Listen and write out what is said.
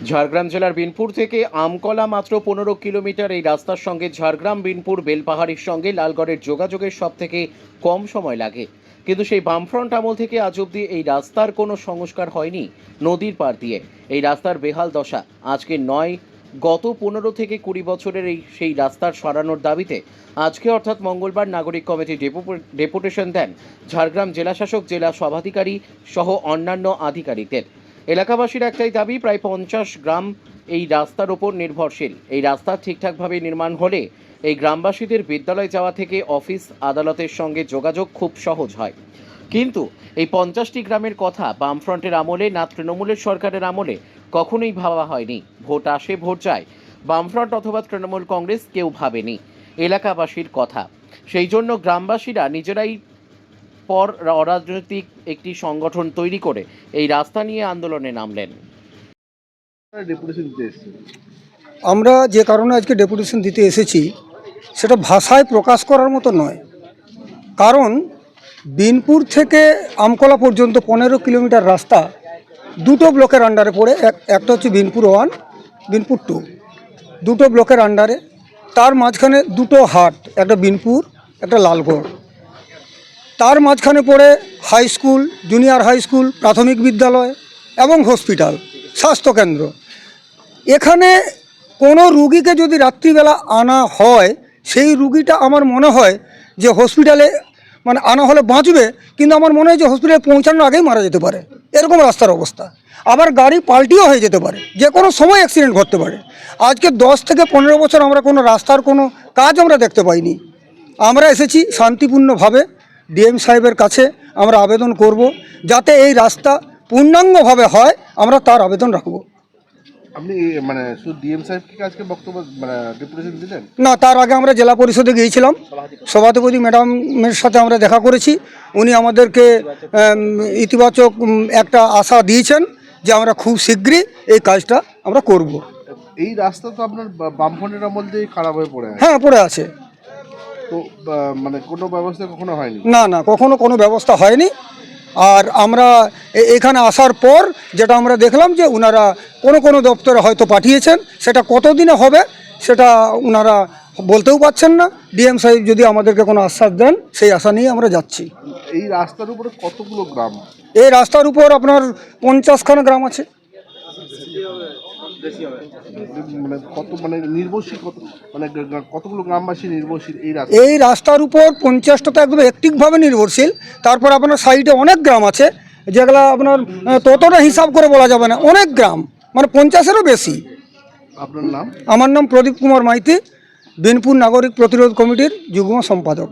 ঝাড়গ্রাম জেলার বিনপুর থেকে আমকলা মাত্র 15 কিলোমিটার। এই রাস্তার সঙ্গে ঝাড়গ্রাম বিনপুর বেলপাহাড়ির সঙ্গে লালগড়ের যোগাযোগের সব থেকে কম সময় লাগে, কিন্তু সেই বামফ্রন্ট আমল থেকে আজ অব্দি এই রাস্তার কোনো সংস্কার হয়নি। নদীর পাড় দিয়ে এই রাস্তার বেহাল দশা। আজকে নয়, গত 15 থেকে 20 বছরের সেই রাস্তার সরানোর দাবিতে আজকে অর্থাৎ মঙ্গলবার নাগরিক কমিটি ডেপুটেশন দেন ঝাড়গ্রাম জেলাশাসক, জেলা সভাধিকারী সহ অন্যান্য আধিকারিকদের। এলাকাবাসীর একটাই দাবি, প্রায় 50 গ্রাম এই রাস্তার ওপর নির্ভরশীল। এই রাস্তা ঠিকঠাকভাবে নির্মাণ হলে এই গ্রামবাসীদের বিদ্যালয় যাওয়া থেকে অফিস আদালতের সঙ্গে যোগাযোগ খুব সহজ হয়। কিন্তু এই 50টি গ্রামের কথা বামফ্রন্টের আমলে না তৃণমূলের সরকারের আমলে কখনোই ভাবা হয়নি। ভোট আসে ভোট যায়, বামফ্রন্ট অথবা তৃণমূল কংগ্রেস কেউ ভাবেনি এলাকাবাসীর কথা। সেই জন্য গ্রামবাসীরা নিজেরাই অরাজনৈতিক একটি সংগঠন তৈরি করে এই রাস্তা নিয়ে আন্দোলনে নামলেন। আমরা যে কারণে আজকে ডেপুটেশন দিতে এসেছি সেটা ভাষায় প্রকাশ করার মতো নয়। কারণ বিনপুর থেকে আমকলা পর্যন্ত 15 কিলোমিটার রাস্তা দুটো ব্লকের আন্ডারে পড়ে। একটা হচ্ছে বিনপুর 1, বিনপুর 2, দুটো ব্লকের আন্ডারে। তার মাঝখানে দুটো হাট, একটা বিনপুর, একটা লালগড়। তার মাঝখানে পড়ে high school, junior high school, প্রাথমিক বিদ্যালয় এবং হসপিটাল, স্বাস্থ্যকেন্দ্র। এখানে কোনো রুগীকে যদি রাত্রিবেলা আনা হয়, সেই রুগীটা আমার মনে হয় যে হসপিটালে আনা হলে বাঁচবে, কিন্তু আমার মনে হয় যে হসপিটালে পৌঁছানোর আগেই মারা যেতে পারে, এরকম রাস্তার অবস্থা। আবার গাড়ি পাল্টিও হয়ে যেতে পারে, যে কোনো সময় অ্যাক্সিডেন্ট ঘটতে পারে। আজকে 10 থেকে 15 বছর আমরা কোনো রাস্তার কোনো কাজ আমরা দেখতে পাইনি। আমরা এসেছি শান্তিপূর্ণভাবে ডিএম সাহেবের কাছে আমরা আবেদন করব যাতে এই রাস্তা পূর্ণাঙ্গভাবে হয়, আমরা তার আবেদন রাখব। আপনি শুধু ডিএম সাহেবকে আজকে বক্তব্য ডেপুটেশন দিলেন না, তার আগে আমরা জেলা পরিষদে গিয়েছিলাম, সভাধিপতি ম্যাডামের সাথে আমরা দেখা করেছি। উনি আমাদেরকে ইতিবাচক একটা আশা দিয়েছেন যে আমরা খুব শীঘ্রই এই কাজটা আমরা করব। এই রাস্তা তো আপনার বামফ্রন্টের আমল দিয়ে খারাপ হয়ে পড়ে আছে। হ্যাঁ, পড়ে আছে। তো কোনো ব্যবস্থা কখনো হয়নি? না, কখনো কোনো ব্যবস্থা হয়নি। আর আমরা এখানে আসার পর যেটা আমরা দেখলাম যে ওনারা কোনো দপ্তরে হয়তো পাঠিয়েছেন, সেটা কতদিনে হবে সেটা ওনারা বলতেও পারছেন না। ডিএম সাহেব যদি আমাদেরকে কোনো আশ্বাস দেন, সেই আশা নিয়ে আমরা যাচ্ছি। এই রাস্তার উপরে কতগুলো গ্রাম? এই রাস্তার উপর আপনার 50খানা গ্রাম আছে। নির্ভরশীল কতগুলো গ্রামবাসী নির্ভরশীল এই রাস্তার উপর? 50টা তো একদম অ্যাক্টিভভাবে নির্ভরশীল। তারপর আপনার সাইডে অনেক গ্রাম আছে যেগুলো আপনার ততটা হিসাব করে বলা যাবে না, অনেক গ্রাম, 50-এরও বেশি। আপনার নাম? আমার নাম প্রদীপ কুমার মাইতি, বিনপুর নাগরিক প্রতিরোধ কমিটির যুগ্ম সম্পাদক।